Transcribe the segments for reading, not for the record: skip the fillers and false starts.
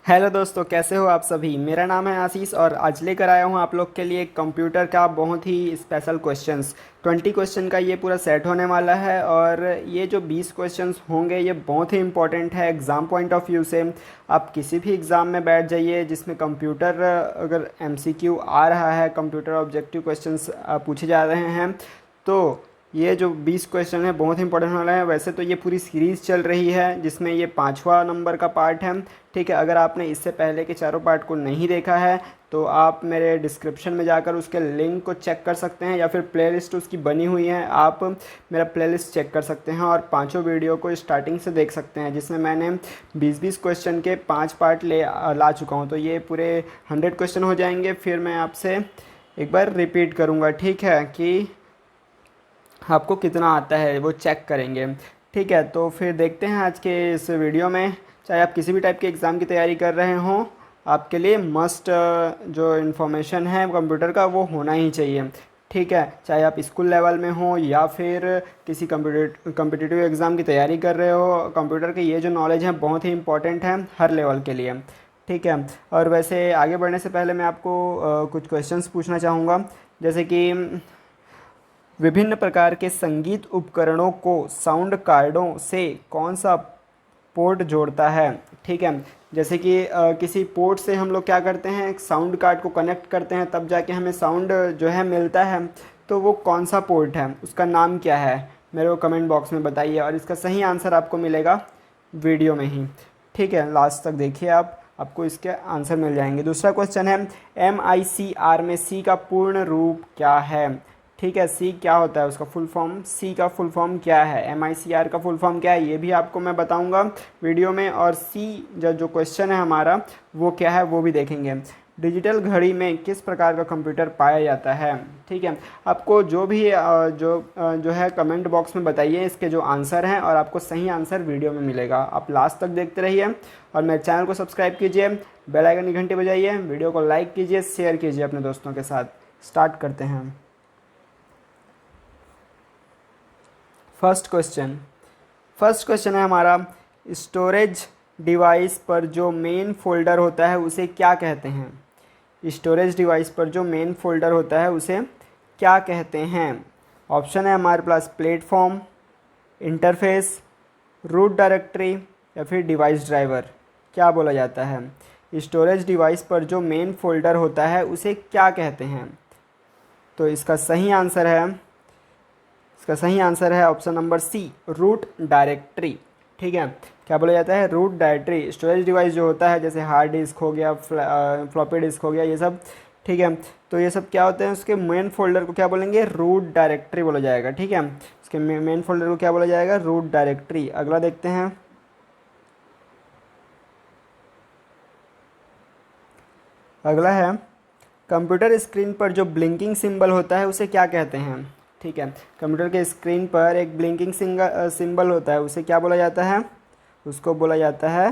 Hello दोस्तों, कैसे हो आप सभी। मेरा नाम है आशीष और आज लेकर आया हूँ आप लोग के लिए कंप्यूटर का बहुत ही स्पेशल क्वेश्चंस। 20 क्वेश्चन का ये पूरा सेट होने वाला है और ये जो 20 क्वेश्चंस होंगे ये बहुत ही इंपॉर्टेंट है एग्ज़ाम पॉइंट ऑफ व्यू से। आप किसी भी एग्ज़ाम में बैठ जाइए जिसमें कंप्यूटर अगर एमसीक्यू आ रहा है, कंप्यूटर ऑब्जेक्टिव क्वेश्चंस पूछे जा रहे हैं, तो ये जो 20 क्वेश्चन है बहुत ही इंपॉर्टेंट वाला है। वैसे तो ये पूरी सीरीज़ चल रही है जिसमें ये 5वां नंबर का पार्ट है। ठीक है, अगर आपने इससे पहले के चारों पार्ट को नहीं देखा है तो आप मेरे डिस्क्रिप्शन में जाकर उसके लिंक को चेक कर सकते हैं या फिर प्लेलिस्ट उसकी बनी हुई है, आप मेरा प्लेलिस्ट चेक कर सकते हैं और पांचों वीडियो को स्टार्टिंग से देख सकते हैं जिसमें मैंने 20-20 क्वेश्चन के 5 पार्ट ला चुका हूँ। तो ये पूरे 100 क्वेश्चन हो जाएंगे। फिर मैं आपसे एक बार रिपीट करूँगा, ठीक है, कि आपको कितना आता है वो चेक करेंगे। ठीक है, तो फिर देखते हैं आज के इस वीडियो में। चाहे आप किसी भी टाइप के एग्ज़ाम की तैयारी कर रहे हों, आपके लिए मस्ट जो इन्फॉर्मेशन है कंप्यूटर का वो होना ही चाहिए। ठीक है, चाहे आप स्कूल लेवल में हो या फिर किसी कम्पिटिटिव एग्ज़ाम की तैयारी कर रहे हो, कंप्यूटर के ये जो नॉलेज है बहुत ही इंपॉर्टेंट है हर लेवल के लिए। ठीक है, और वैसे आगे बढ़ने से पहले मैं आपको कुछ क्वेश्चंस पूछना चाहूँगा, जैसे कि विभिन्न प्रकार के संगीत उपकरणों को साउंड कार्डों से कौन सा पोर्ट जोड़ता है। ठीक है, जैसे कि किसी पोर्ट से हम लोग क्या करते हैं, एक साउंड कार्ड को कनेक्ट करते हैं तब जाके हमें साउंड जो है मिलता है। तो वो कौन सा पोर्ट है, उसका नाम क्या है, मेरे को कमेंट बॉक्स में बताइए और इसका सही आंसर आपको मिलेगा वीडियो में ही। ठीक है, लास्ट तक देखिए आपको इसके आंसर मिल जाएंगे। दूसरा क्वेश्चन है MICR में सी का पूर्ण रूप क्या है। ठीक है, सी क्या होता है, उसका फुल फॉर्म, सी का फुल फॉर्म क्या है, MICR का फुल फॉर्म क्या है, ये भी आपको मैं बताऊंगा वीडियो में। और सी जो क्वेश्चन है हमारा वो क्या है वो भी देखेंगे। डिजिटल घड़ी में किस प्रकार का कंप्यूटर पाया जाता है। ठीक है, आपको जो भी जो है कमेंट बॉक्स में बताइए इसके जो आंसर हैं और आपको सही आंसर वीडियो में मिलेगा। आप लास्ट तक देखते रहिए और मेरे चैनल को सब्सक्राइब कीजिए, बेल आइकन की घंटी बजाइए, वीडियो को लाइक कीजिए, शेयर कीजिए अपने दोस्तों के साथ। स्टार्ट करते हैं। फर्स्ट क्वेश्चन है हमारा, स्टोरेज डिवाइस पर जो मेन फोल्डर होता है उसे क्या कहते हैं। स्टोरेज डिवाइस पर जो मेन फोल्डर होता है उसे क्या कहते हैं। ऑप्शन है हमारे पास प्लेटफॉर्म, इंटरफेस, रूट डायरेक्टरी या फिर डिवाइस ड्राइवर। क्या बोला जाता है, स्टोरेज डिवाइस पर जो मेन फोल्डर होता है उसे क्या कहते हैं। तो इसका सही आंसर है option number c, root directory. ठीक है, क्या बोला जाता है, रूट डायरेक्टरी। स्टोरेज डिवाइस जो होता है जैसे हार्ड डिस्क हो गया, फ्लॉपी डिस्क हो गया, ये सब। ठीक है, तो ये सब क्या होते हैं, उसके मेन फोल्डर को क्या बोलेंगे, रूट डायरेक्टरी बोला जाएगा। ठीक है, उसके मेन फोल्डर को क्या बोला जाएगा, रूट डायरेक्टरी। अगला देखते हैं। अगला है, कंप्यूटर स्क्रीन पर जो ब्लिंकिंग सिंबल होता है उसे क्या कहते हैं। ठीक है, कंप्यूटर के स्क्रीन पर एक ब्लिंकिंग सिंबल होता है उसे क्या बोला जाता है, उसको बोला जाता है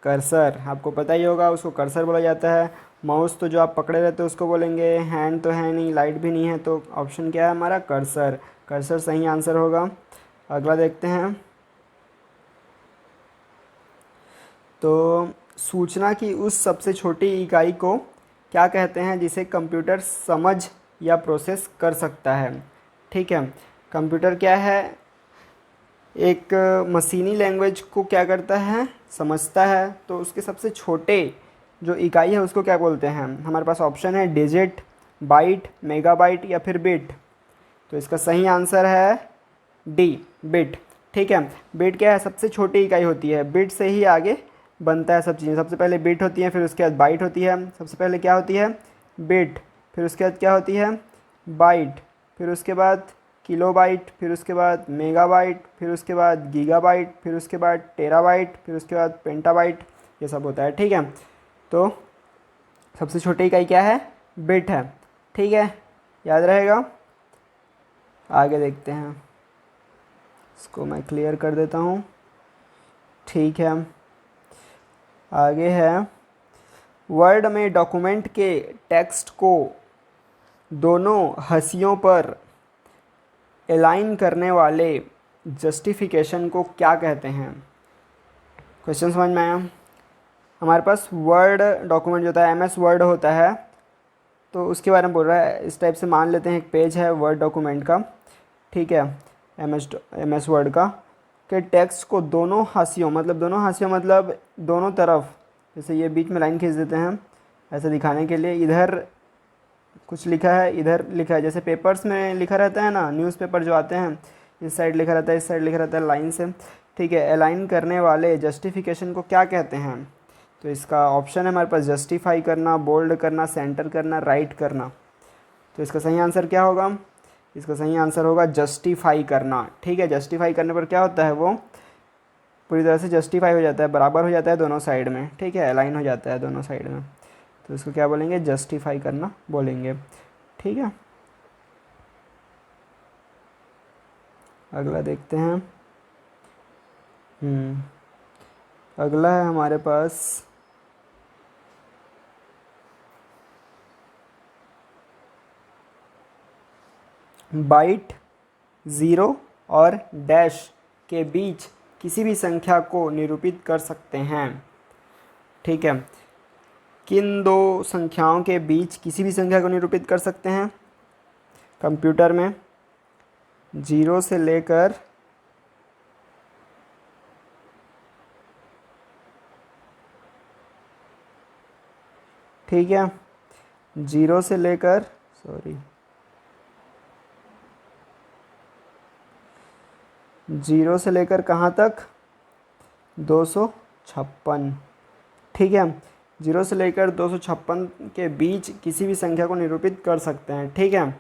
कर्सर। आपको पता ही होगा उसको कर्सर बोला जाता है। माउस तो जो आप पकड़े रहते हो उसको बोलेंगे, हैंड तो है नहीं, लाइट भी नहीं है, तो ऑप्शन क्या है हमारा, कर्सर। कर्सर सही आंसर होगा। अगला देखते हैं। तो सूचना की उस सबसे छोटी इकाई को क्या कहते हैं जिसे कंप्यूटर समझ या प्रोसेस कर सकता है। ठीक है, कंप्यूटर क्या है, एक मशीनी लैंग्वेज को क्या करता है, समझता है। तो उसके सबसे छोटे जो इकाई है उसको क्या बोलते हैं। हमारे पास ऑप्शन है डिजिट, बाइट, मेगाबाइट या फिर बिट। तो इसका सही आंसर है डी, बिट। ठीक है, बिट क्या है, सबसे छोटी इकाई होती है, बिट से ही आगे बनता है सब चीज़ें। सबसे पहले बिट होती है, फिर उसके बाद बाइट होती है। सबसे पहले क्या होती है, बिट, फिर उसके बाद क्या होती है, बाइट, फिर उसके बाद किलोबाइट, फिर उसके बाद मेगाबाइट, फिर उसके बाद गीगाबाइट, फिर उसके बाद टेराबाइट, फिर उसके बाद पेंटाबाइट, ये सब होता है। ठीक है, तो सबसे छोटी इकाई क्या है, बिट है। ठीक है, याद रहेगा। आगे देखते हैं, इसको मैं क्लियर कर देता हूँ। ठीक है, आगे है, वर्ड में डॉक्यूमेंट के टेक्स्ट को दोनों हंसियों पर अलाइन करने वाले जस्टिफिकेशन को क्या कहते हैं। क्वेश्चन समझ में आया। हमारे पास वर्ड डॉक्यूमेंट जो होता है, MS वर्ड होता है, तो उसके बारे में बोल रहा है। इस टाइप से मान लेते हैं एक पेज है वर्ड डॉक्यूमेंट का, ठीक है, MS वर्ड का, के टेक्स्ट को दोनों हाशियों मतलब दोनों तरफ, जैसे ये बीच में लाइन खींच देते हैं ऐसे दिखाने के लिए, इधर कुछ लिखा है, इधर लिखा है, जैसे पेपर्स में लिखा रहता है ना, न्यूज़पेपर जो आते हैं, इस साइड लिखा रहता है, इस साइड लिखा रहता है लाइन से, ठीक है। अलाइन करने वाले जस्टिफिकेशन को क्या कहते हैं? तो इसका ऑप्शन है हमारे पास जस्टिफाई करना, बोल्ड करना, सेंटर करना, राइट करना। तो इसका सही आंसर क्या होगा? इसका सही आंसर होगा जस्टिफाई करना, ठीक है। जस्टिफाई करने पर क्या होता है, वो पूरी तरह से जस्टिफाई हो जाता है, बराबर हो जाता है दोनों साइड में, ठीक है, अलाइन हो जाता है दोनों साइड में। तो इसको क्या बोलेंगे? जस्टिफाई करना बोलेंगे, ठीक है। अगला देखते हैं। अगला है हमारे पास बाइट, ज़ीरो और डैश के बीच किसी भी संख्या को निरूपित कर सकते हैं, ठीक है। किन दो संख्याओं के बीच किसी भी संख्या को निरूपित कर सकते हैं कंप्यूटर में? जीरो से लेकर ठीक है, जीरो से लेकर जीरो से लेकर कहाँ तक? 256, ठीक है। जीरो से लेकर 256 के बीच किसी भी संख्या को निरूपित कर सकते हैं, ठीक है।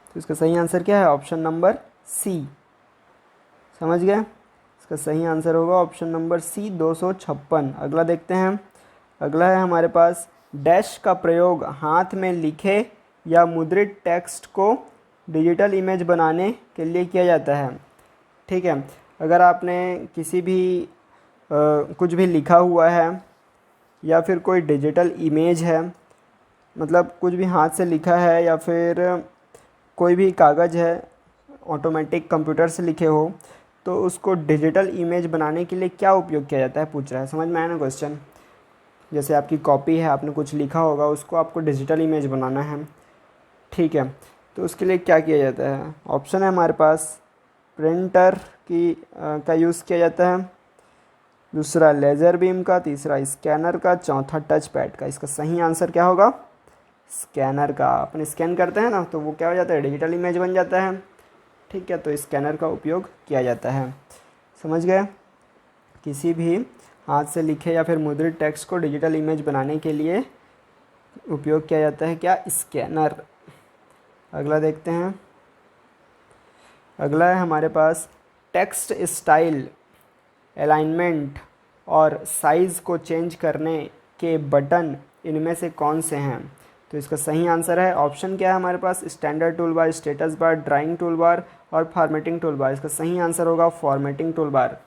तो इसका सही आंसर क्या है? Option number c. समझ गए? इसका सही आंसर होगा ऑप्शन नंबर सी, 256। अगला देखते हैं। अगला है हमारे पास डैश का प्रयोग हाथ में लिखे या मुद्रित टेक्स्ट को डिजिटल इमेज बनाने के लिए किया जाता है, ठीक है। अगर आपने किसी भी कुछ भी लिखा हुआ है या फिर कोई डिजिटल इमेज है, मतलब कुछ भी हाथ से लिखा है या फिर कोई भी कागज़ है ऑटोमेटिक कंप्यूटर से लिखे हो, तो उसको डिजिटल इमेज बनाने के लिए क्या उपयोग किया जाता है, पूछ रहा है। समझ में आया ना क्वेश्चन? जैसे आपकी कॉपी है, आपने कुछ लिखा होगा, उसको आपको डिजिटल इमेज बनाना है, ठीक है। तो उसके लिए क्या किया जाता है? ऑप्शन है हमारे पास प्रिंटर का यूज़ किया जाता है, दूसरा लेज़र बीम का, तीसरा स्कैनर का, चौथा टच पैड का। इसका सही आंसर क्या होगा? स्कैनर का। अपन स्कैन करते हैं ना, तो वो क्या हो जाता है? डिजिटल इमेज बन जाता है, ठीक है। तो स्कैनर का उपयोग किया जाता है। समझ गए? किसी भी हाथ से लिखे या फिर मुद्रित टेक्स्ट को डिजिटल इमेज बनाने के लिए उपयोग किया जाता है क्या? स्कैनर। अगला देखते हैं। अगला है हमारे पास टेक्स्ट स्टाइल, अलाइनमेंट और साइज़ को चेंज करने के बटन इनमें से कौन से हैं? तो इसका सही आंसर है, ऑप्शन क्या है हमारे पास? Standard tool bar, status bar, drawing tool bar और फॉर्मेटिंग टूल बार। इसका सही आंसर होगा फॉर्मेटिंग टूल बार,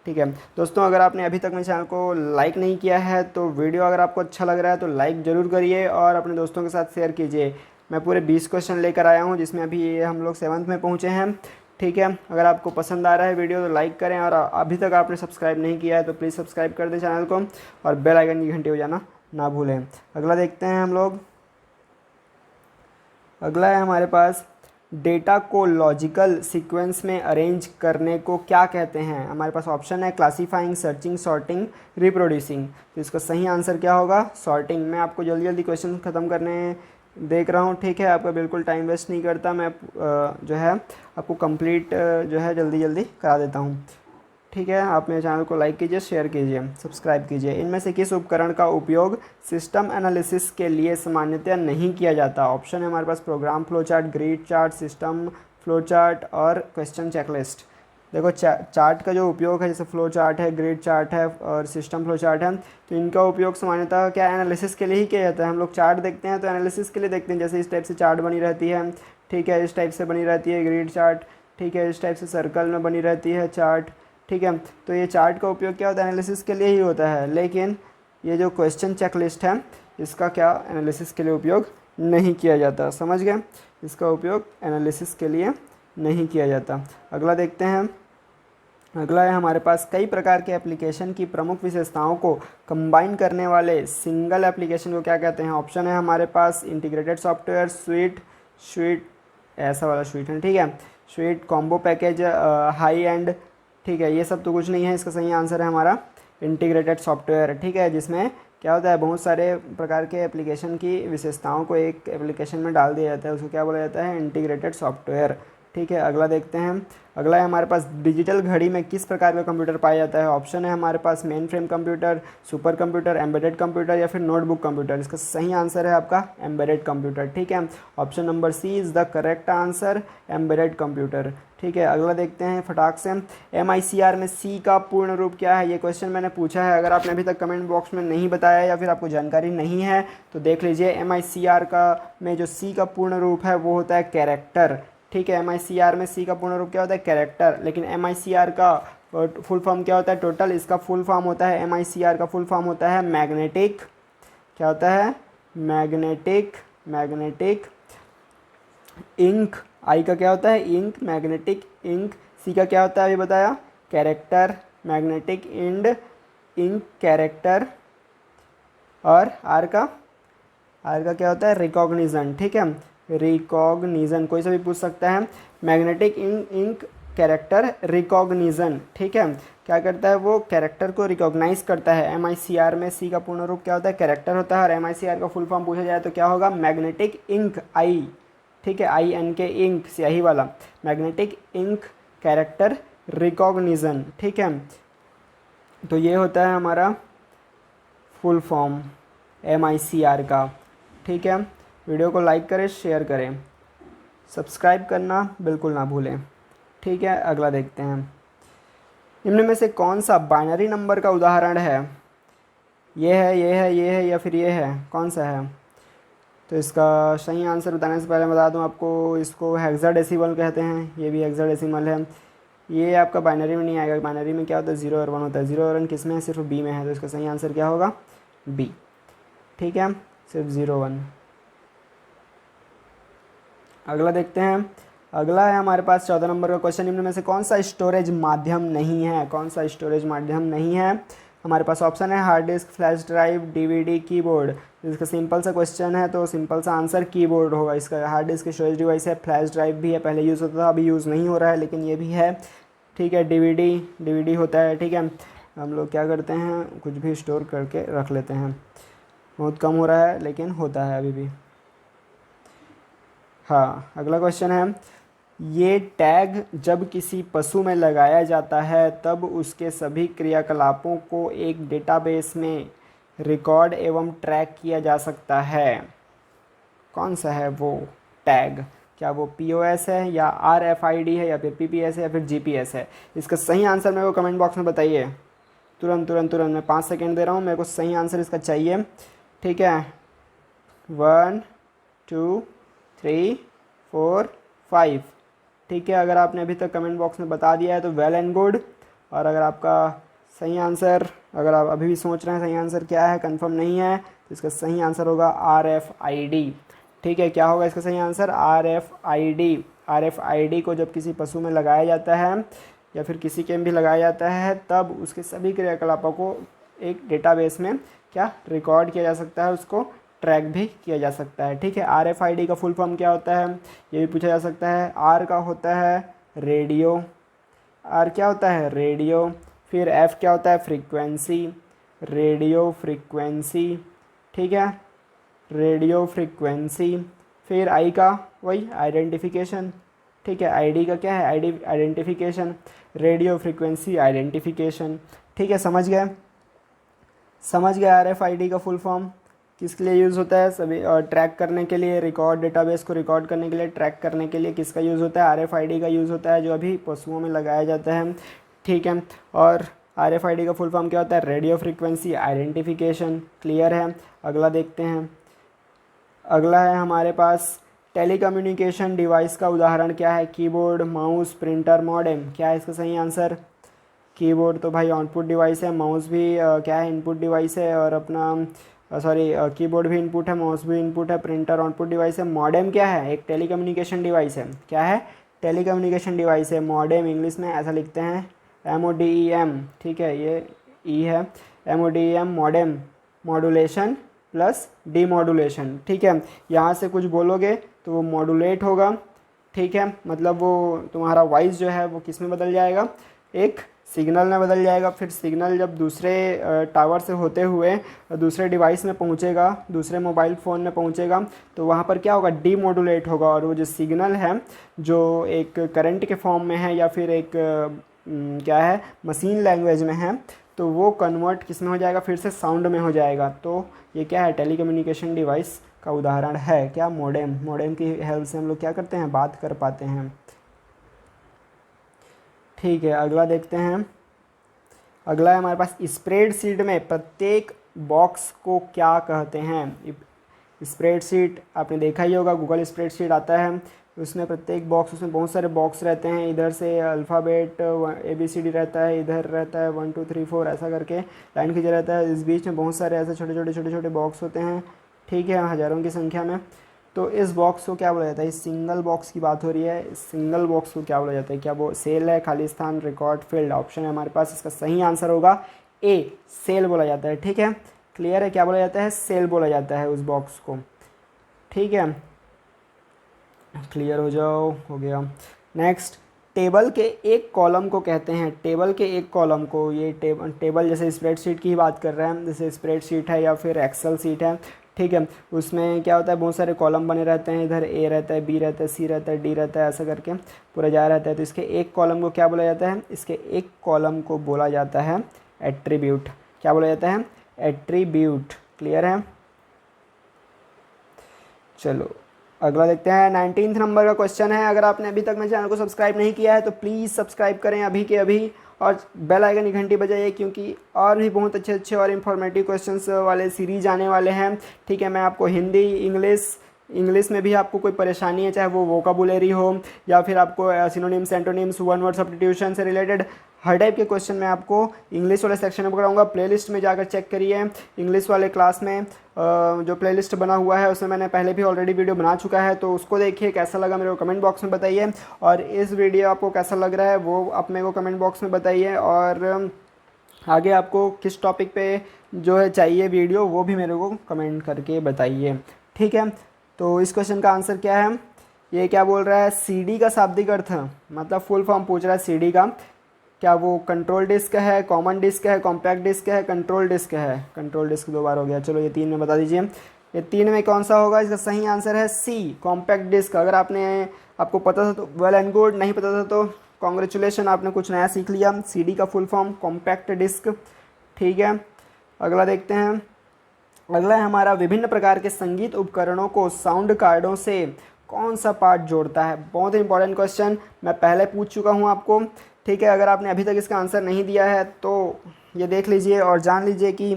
ठीक है। दोस्तों, अगर आपने अभी तक मेरे चैनल को लाइक नहीं किया है तो वीडियो अगर आपको अच्छा लग रहा है तो लाइक ज़रूर करिए और अपने दोस्तों के साथ शेयर कीजिए। मैं पूरे 20 क्वेश्चन लेकर आया हूँ, जिसमें अभी ये हम लोग 7th में पहुँचे हैं, ठीक है। अगर आपको पसंद आ रहा है वीडियो तो लाइक करें, और अभी तक आपने सब्सक्राइब नहीं किया है तो प्लीज़ सब्सक्राइब कर दें चैनल को और बेल आइकन की घंटी बजाना ना भूलें। अगला देखते हैं हम लोग। अगला है हमारे पास डेटा को लॉजिकल सीक्वेंस में अरेंज करने को क्या कहते हैं? हमारे पास ऑप्शन है क्लासीफाइंग, सर्चिंग, सॉर्टिंग, रिप्रोड्यूसिंग। तो इसका सही आंसर क्या होगा? सॉर्टिंग। मैं आपको जल्दी जल्दी क्वेश्चन ख़त्म करने देख रहा हूँ, ठीक है। आपका बिल्कुल टाइम वेस्ट नहीं करता, मैं जो है आपको कंप्लीट जो है जल्दी जल्दी करा देता हूँ, ठीक है। आप मेरे चैनल को लाइक कीजिए, शेयर कीजिए, सब्सक्राइब कीजिए। इनमें से किस उपकरण का उपयोग सिस्टम एनालिसिस के लिए सामान्यतः नहीं किया जाता? ऑप्शन है हमारे पास program flow chart, grid chart, system flow chart और क्वेश्चन चेकलिस्ट। देखो चार्ट का जो उपयोग है, जैसे फ्लो चार्ट है, ग्रिड चार्ट है और सिस्टम फ्लो चार्ट है, तो इनका उपयोग सामान्यतः क्या एनालिसिस के लिए ही किया जाता है। हम लोग चार्ट देखते हैं तो एनालिसिस के लिए देखते हैं, जैसे इस टाइप से चार्ट बनी रहती है, ठीक है, इस टाइप से बनी रहती है ग्रिड चार्ट, ठीक है, इस टाइप से सर्कल में बनी रहती है चार्ट, ठीक है। तो ये चार्ट का उपयोग क्या होता है? एनालिसिस के लिए ही होता है। लेकिन ये जो क्वेश्चन चेकलिस्ट है, इसका क्या एनालिसिस के लिए उपयोग नहीं किया जाता। समझ गए? इसका उपयोग एनालिसिस के लिए नहीं किया जाता। अगला देखते हैं। अगला है हमारे पास कई प्रकार के एप्लीकेशन की प्रमुख विशेषताओं को कंबाइन करने वाले सिंगल एप्लीकेशन को क्या कहते हैं। ऑप्शन है हमारे पास इंटीग्रेटेड सॉफ्टवेयर, स्वीट ऐसा वाला स्वीट है, ठीक है, sweet, combo package, high and, ठीक है, ये सब तो कुछ नहीं है। इसका सही आंसर है हमारा इंटीग्रेटेड सॉफ्टवेयर, ठीक है, जिसमें क्या होता है बहुत सारे प्रकार के एप्लीकेशन की विशेषताओं को एक एप्लीकेशन में डाल दिया जाता है, उसको क्या बोला जाता है, इंटीग्रेटेड सॉफ्टवेयर, ठीक है। अगला देखते हैं। अगला है हमारे पास डिजिटल घड़ी में किस प्रकार का कंप्यूटर पाया जाता है। ऑप्शन है हमारे पास mainframe computer, super computer, embedded computer या फिर नोटबुक कंप्यूटर। इसका सही आंसर है आपका एम्बेडेड कंप्यूटर, ठीक है। Option number c is the correct answer, embedded computer, ठीक है। अगला देखते हैं फटाक से। MICR में सी का पूर्ण रूप क्या है। ये क्वेश्चन मैंने पूछा है, अगर आपने अभी तक कमेंट बॉक्स में नहीं बताया या फिर आपको जानकारी नहीं है तो देख लीजिए। MICR का में जो सी का पूर्ण रूप है वो होता है कैरेक्टर, ठीक है। MICR में सी का पूर्ण रूप क्या होता है, कैरेक्टर। लेकिन MICR का फुल फॉर्म क्या होता है, टोटल। इसका फुल फॉर्म होता है, MICR का फुल फॉर्म होता है मैग्नेटिक, क्या होता है, मैग्नेटिक इंक। आई का क्या होता है, इंक, मैग्नेटिक इंक। सी का क्या होता है अभी बताया, कैरेक्टर, मैग्नेटिक इंक कैरेक्टर। और आर का क्या होता है, रिकॉग्निजन, ठीक है, रिकॉग्निजन। कोई सा भी पूछ सकता है। मैग्नेटिक इंक कैरेक्टर रिकॉग्निजन, ठीक है, क्या करता है वो कैरेक्टर को रिकॉग्नाइज करता है। MICR में सी का पूर्ण रूप क्या होता है, कैरेक्टर होता है। और MICR का फुल फॉर्म पूछा जाए तो क्या होगा, मैग्नेटिक इंक, आई, ठीक है, IN के इंक, स्याही वाला, मैग्नेटिक इंक कैरेक्टर रिकॉग्निजन, ठीक है। तो ये होता है हमारा फुल फॉर्म MICR का, ठीक है। वीडियो को लाइक करें, शेयर करें, सब्सक्राइब करना बिल्कुल ना भूलें, ठीक है। अगला देखते हैं। निम्न में से कौन सा बाइनरी नंबर का उदाहरण है। ये है या फिर ये है, कौन सा है। तो इसका सही आंसर बताने से पहले बता दूं आपको, इसको हेक्साडेसिमल कहते हैं, ये भी हेक्साडेसिमल है। ये आपका बाइनरी में नहीं आएगा। बाइनरी में क्या होता है, 0 और 1 होता है। 0 और 1 किस में है, सिर्फ बी में है। तो इसका सही आंसर क्या होगा, बी, ठीक है, सिर्फ 0 1। अगला देखते हैं। अगला है हमारे पास 14 नंबर का क्वेश्चन। निम्न में से कौन सा स्टोरेज माध्यम नहीं है, कौन सा स्टोरेज माध्यम नहीं है। हमारे पास ऑप्शन है hard disk, flash drive, DVD, keyboard. इसका सिंपल सा क्वेश्चन है तो सिंपल सा आंसर कीबोर्ड होगा। इसका हार्ड डिस्क स्टोरेज डिवाइस है, फ्लैश ड्राइव भी है, पहले यूज़ होता था, अभी यूज़ नहीं हो रहा है, लेकिन ये भी है, ठीक है। DVD होता है, ठीक है। हम लोग क्या करते हैं, कुछ भी स्टोर करके रख लेते हैं, बहुत कम हो रहा है लेकिन होता है अभी भी। हाँ, अगला क्वेश्चन है, ये टैग जब किसी पशु में लगाया जाता है तब उसके सभी क्रियाकलापों को एक डेटाबेस में रिकॉर्ड एवं ट्रैक किया जा सकता है। कौन सा है वो टैग, क्या वो POS है या RFID है या फिर PPS है या फिर GPS है। इसका सही आंसर मेरे को कमेंट बॉक्स में बताइए, तुरंत मैं 5 सेकेंड दे रहा हूँ, मेरे को सही आंसर इसका चाहिए, ठीक है। 1 2 3 4 5, ठीक है। अगर आपने अभी तक कमेंट बॉक्स में बता दिया है तो वेल एंड गुड। और अगर आपका सही आंसर, अगर आप अभी भी सोच रहे हैं सही आंसर क्या है, कंफर्म नहीं है, तो इसका सही आंसर होगा RFID, ठीक है। क्या होगा इसका सही आंसर, RFID। RFID को जब किसी पशु में लगाया जाता है या फिर किसी के में भी लगाया जाता है तब उसके सभी क्रियाकलापों को एक डेटाबेस में क्या रिकॉर्ड किया जा सकता है, उसको ट्रैक भी किया जा सकता है, ठीक है। RFID का फुल फॉर्म क्या होता है, ये भी पूछा जा सकता है। R का होता है रेडियो, R क्या होता है, रेडियो। फिर F क्या होता है, फ्रीक्वेंसी, रेडियो फ्रीक्वेंसी, ठीक है, रेडियो फ्रीक्वेंसी। फिर I का वही आइडेंटिफिकेशन, ठीक है। ID का क्या है, आइडेंटिफिकेशन, रेडियो फ्रीक्वेंसी आइडेंटिफिकेशन, ठीक है। समझ गए RFID का फुल फॉर्म किसके लिए यूज़ होता है, सभी ट्रैक करने के लिए, रिकॉर्ड डेटाबेस को रिकॉर्ड करने के लिए, ट्रैक करने के लिए किसका यूज़ होता है, RFID का यूज़ होता है, जो अभी पशुओं में लगाया जाता है, ठीक है। और RFID का फुल फॉर्म क्या होता है, रेडियो फ्रीक्वेंसी आइडेंटिफिकेशन, क्लियर है। अगला देखते हैं। अगला है हमारे पास टेलीकम्युनिकेशन डिवाइस का उदाहरण क्या है, कीबोर्ड, माउस, प्रिंटर, मॉडेम। क्या है इसका सही आंसर, कीबोर्ड तो भाई आउटपुट डिवाइस है, माउस भी क्या है, इनपुट डिवाइस है, और अपना कीबोर्ड भी इनपुट है, माउस भी इनपुट है, प्रिंटर आउटपुट डिवाइस है। मॉडेम क्या है, एक टेलीकम्युनिकेशन डिवाइस है। क्या है, टेलीकम्युनिकेशन डिवाइस है। मॉडेम इंग्लिश में ऐसा लिखते हैं, MODEM, ठीक है, ये ई है, MODEM modem, modulation plus demodulation, ठीक है। यहाँ से कुछ बोलोगे तो वो मॉडुलेट होगा, ठीक है, मतलब वो तुम्हारा वॉइस जो है वो किस में बदल जाएगा, एक सिग्नल में बदल जाएगा। फिर सिग्नल जब दूसरे टावर से होते हुए दूसरे डिवाइस में पहुंचेगा, दूसरे मोबाइल फ़ोन में पहुंचेगा, तो वहाँ पर क्या होगा, डीमॉडुलेट होगा, और वो जो सिग्नल है जो एक करंट के फॉर्म में है या फिर एक क्या है, मशीन लैंग्वेज में है, तो वो कन्वर्ट किस में हो जाएगा, फिर से साउंड में हो जाएगा। तो ये क्या है, टेलीकम्युनिकेशन डिवाइस का उदाहरण है क्या, मोडेम। मोडेम की हेल्प से हम लोग क्या करते हैं, बात कर पाते हैं, ठीक है। अगला देखते हैं, अगला है हमारे पास स्प्रेडशीट में प्रत्येक बॉक्स को क्या कहते हैं। स्प्रेडशीट आपने देखा ही होगा, गूगल स्प्रेडशीट आता है, उसमें प्रत्येक बॉक्स, उसमें बहुत सारे बॉक्स रहते हैं, इधर से अल्फ़ाबेट ABCD रहता है, इधर रहता है 1 2 3 4 ऐसा करके लाइन खींचा रहता है, इस बीच में बहुत सारे ऐसे छोटे छोटे बॉक्स होते हैं, ठीक है, हज़ारों की संख्या में। तो इस बॉक्स को क्या बोला जाता है, इस सिंगल बॉक्स की बात हो रही है, इस सिंगल बॉक्स को क्या बोला जाता है, क्या वो सेल है, खाली स्थान, रिकॉर्ड, फील्ड, ऑप्शन है हमारे पास। इसका सही आंसर होगा ए, सेल बोला जाता है, ठीक है, क्लियर है, क्या बोला जाता है, सेल बोला जाता है उस बॉक्स को, ठीक है, क्लियर हो जाओ, हो गया। नेक्स्ट, टेबल के एक कॉलम को कहते हैं, टेबल के एक कॉलम को, ये टेबल जैसे स्प्रेडशीट की ही बात कर रहे हैं, जैसे स्प्रेडशीट है या फिर एक्सेल सीट है, ठीक है, उसमें क्या होता है, बहुत सारे कॉलम बने रहते हैं, इधर A रहता है, B रहता है, C रहता है, D रहता है, ऐसा करके पूरा जा रहता है। तो इसके एक कॉलम को क्या बोला जाता है, इसके एक कॉलम को बोला जाता है एट्रीब्यूट। क्या बोला जाता है, एट्रीब्यूट, क्लियर है। चलो अगला देखते हैं, 19 नंबर का क्वेश्चन है। अगर आपने अभी तक मेरे चैनल को सब्सक्राइब नहीं किया है तो प्लीज़ सब्सक्राइब करें अभी के अभी, और बेल आइकन की घंटी बजाइए, क्योंकि और भी बहुत अच्छे अच्छे और इन्फॉर्मेटिव क्वेश्चंस वाले सीरीज आने वाले हैं, ठीक है। मैं आपको हिंदी, इंग्लिश में भी आपको कोई परेशानी है, चाहे वो वोकाबुलरी हो या फिर आपको synonyms, antonyms, one word substitution से रिलेटेड हर टाइप के क्वेश्चन मैं आपको इंग्लिश वाले सेक्शन में कराऊंगा। प्लेलिस्ट में जाकर चेक करिए, इंग्लिश वाले क्लास में जो प्लेलिस्ट बना हुआ है उसमें मैंने पहले भी ऑलरेडी वीडियो बना चुका है, तो उसको देखिए, कैसा लगा मेरे को कमेंट बॉक्स में बताइए, और इस वीडियो आपको कैसा लग रहा है वो आप मेरे को कमेंट बॉक्स में बताइए, और आगे आपको किस टॉपिक पे जो है चाहिए वीडियो वो भी मेरे को कमेंट करके बताइए, ठीक है। तो इस क्वेश्चन का आंसर क्या है, ये क्या बोल रहा है, CD का शाब्दिक अर्थ, मतलब फुल फॉर्म पूछ रहा है CD का, क्या वो कंट्रोल डिस्क है, कॉमन डिस्क है, कॉम्पैक्ट डिस्क है, कंट्रोल डिस्क है। कंट्रोल डिस्क 2 बार हो गया, चलो ये 3 में बता दीजिए, ये 3 में कौन सा होगा, इसका सही आंसर है C, कॉम्पैक्ट डिस्क। अगर आपको पता था तो वेल एंड गुड, नहीं पता था तो कॉन्ग्रेचुलेशन, आपने कुछ नया सीख लिया। CD का फुल फॉर्म कॉम्पैक्ट डिस्क, ठीक है। अगला देखते हैं, अगला है हमारा, विभिन्न प्रकार के संगीत उपकरणों को साउंड कार्डों से कौन सा पार्ट जोड़ता है। बहुत ही इंपॉर्टेंट क्वेश्चन, मैं पहले पूछ चुका हूँ आपको, ठीक है। अगर आपने अभी तक इसका आंसर नहीं दिया है तो ये देख लीजिए और जान लीजिए कि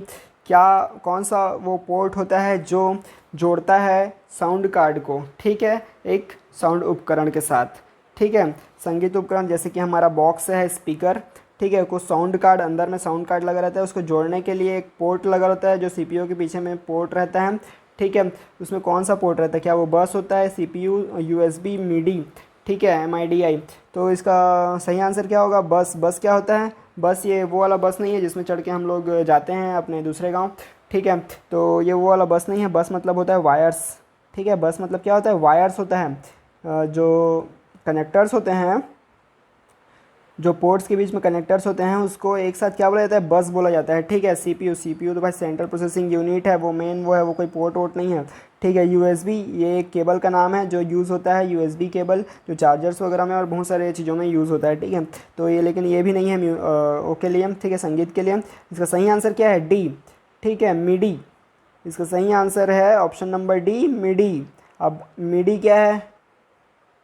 क्या कौन सा वो पोर्ट होता है जो जोड़ता है साउंड कार्ड को, ठीक है, एक साउंड उपकरण के साथ, ठीक है। संगीत उपकरण जैसे कि हमारा बॉक्स है, स्पीकर, ठीक है, को साउंड कार्ड, अंदर में साउंड कार्ड लगा रहता है, उसको जोड़ने के लिए एक पोर्ट लगा रहता है जो CPU के पीछे में पोर्ट रहता है, ठीक है। उसमें कौन सा पोर्ट रहता है, क्या वो बस होता है, CPU, USB, MIDI, ठीक है, MIDI। तो इसका सही आंसर क्या होगा, बस। बस क्या होता है, बस ये वो वाला बस नहीं है जिसमें चढ़ के हम लोग जाते हैं अपने दूसरे गांव, ठीक है। तो ये वो वाला बस नहीं है, बस मतलब होता है वायर्स, ठीक है। बस मतलब क्या होता है, वायर्स होता है, जो कनेक्टर्स होते हैं, जो पोर्ट्स के बीच में कनेक्टर्स होते हैं उसको एक साथ क्या बोला जाता है, बस बोला जाता है, ठीक है। CPU तो भाई सेंट्रल प्रोसेसिंग यूनिट है, वो मेन वो है, वो कोई पोर्ट वोर्ट नहीं है, ठीक है। USB ये एक केबल का नाम है जो यूज़ होता है, USB केबल जो चार्जर्स वगैरह में और बहुत सारे चीज़ों में यूज़ होता है, ठीक है। तो ये लेकिन ये भी नहीं है के लिए, ठीक है, संगीत के लिए। इसका सही आंसर क्या है, D, ठीक है, MIDI। इसका सही आंसर है ऑप्शन नंबर D, MIDI। अब MIDI क्या है,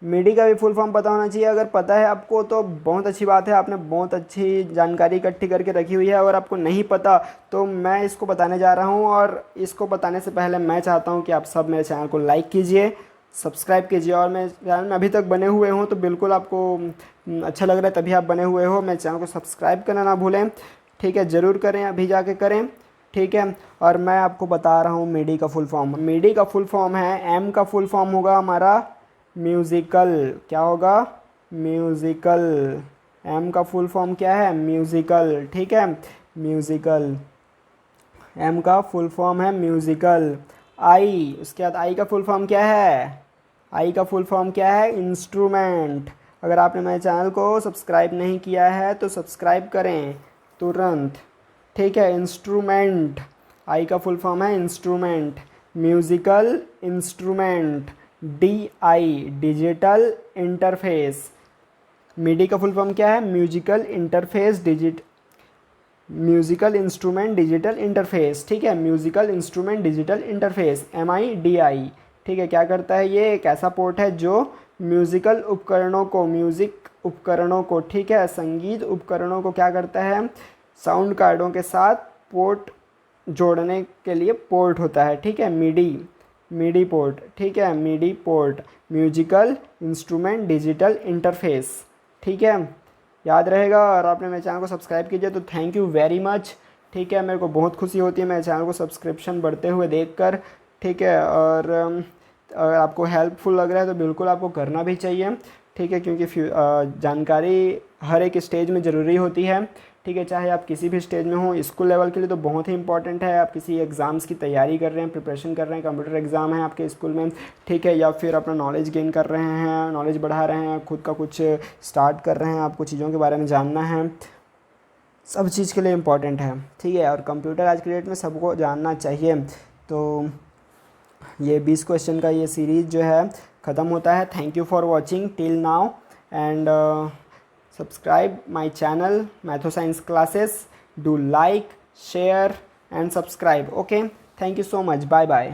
मिडी का भी फुल फॉर्म पता होना चाहिए। अगर पता है आपको तो बहुत अच्छी बात है, आपने बहुत अच्छी जानकारी इकट्ठी करके रखी हुई है। अगर आपको नहीं पता तो मैं इसको बताने जा रहा हूँ, और इसको बताने से पहले मैं चाहता हूँ कि आप सब मेरे चैनल को लाइक कीजिए, सब्सक्राइब कीजिए, और मेरे चैनल में अभी तक बने हुए हों तो बिल्कुल आपको अच्छा लग रहा है तभी आप बने हुए हो, मेरे चैनल को सब्सक्राइब करना ना भूलें, ठीक है, ज़रूर करें, अभी जाके करें, ठीक है। और मैं आपको बता रहा हूँ मिडी का फुल फॉर्म। मिडी का फुल फॉर्म है, M का फुल फॉर्म होगा हमारा म्यूज़िकल, क्या होगा, म्यूज़िकल, एम का फुल फॉर्म क्या है? म्यूज़िकल, ठीक है, म्यूज़िकल, एम का फुल फॉर्म है म्यूज़िकल। आई, उसके बाद आई का फुल फॉर्म क्या है? आई का फुल फॉर्म क्या है? इंस्ट्रूमेंट। अगर आपने मेरे चैनल को सब्सक्राइब नहीं किया है तो सब्सक्राइब करें तुरंत, ठीक है। इंस्ट्रूमेंट, आई का फुल फॉर्म है instrument, musical instrument. D I, digital interface. Midi का फुल फॉर्म क्या है? Musical interface musical instrument digital interface, ठीक है, musical instrument digital interface, MIDI, ठीक है। क्या करता है ये? एक ऐसा पोर्ट है जो म्यूजिकल उपकरणों को, म्यूज़िक उपकरणों को, ठीक है, संगीत उपकरणों को क्या करता है? साउंड कार्डों के साथ पोर्ट जोड़ने के लिए पोर्ट होता है, ठीक है। मिडी पोर्ट, ठीक है, MIDI port, musical instrument digital interface, ठीक है, याद रहेगा। और आपने मेरे चैनल को सब्सक्राइब कीजिए तो थैंक यू वेरी मच, ठीक है। मेरे को बहुत खुशी होती है मेरे चैनल को सब्सक्रिप्शन बढ़ते हुए देखकर, ठीक है। और अगर आपको हेल्पफुल लग रहा है तो बिल्कुल आपको करना भी चाहिए, ठीक है, क्योंकि जानकारी हर एक स्टेज में ज़रूरी होती है, ठीक है, चाहे आप किसी भी स्टेज में हो। स्कूल लेवल के लिए तो बहुत ही इंपॉर्टेंट है, आप किसी एग्ज़ाम्स की तैयारी कर रहे हैं, प्रिपरेशन कर रहे हैं, कंप्यूटर एग्ज़ाम है आपके स्कूल में, ठीक है, या फिर अपना नॉलेज गेन कर रहे हैं, नॉलेज बढ़ा रहे हैं, खुद का कुछ स्टार्ट कर रहे हैं, आपको चीज़ों के बारे में जानना है, सब चीज़ के लिए इम्पॉर्टेंट है, ठीक है। और कंप्यूटर आज के डेट में सबको जानना चाहिए। तो ये 20 क्वेश्चन का ये सीरीज़ जो है ख़त्म होता है। Thank you for watching till now and subscribe my channel Maths Science Classes. Do like, share and subscribe. Okay, thank you so much. Bye bye.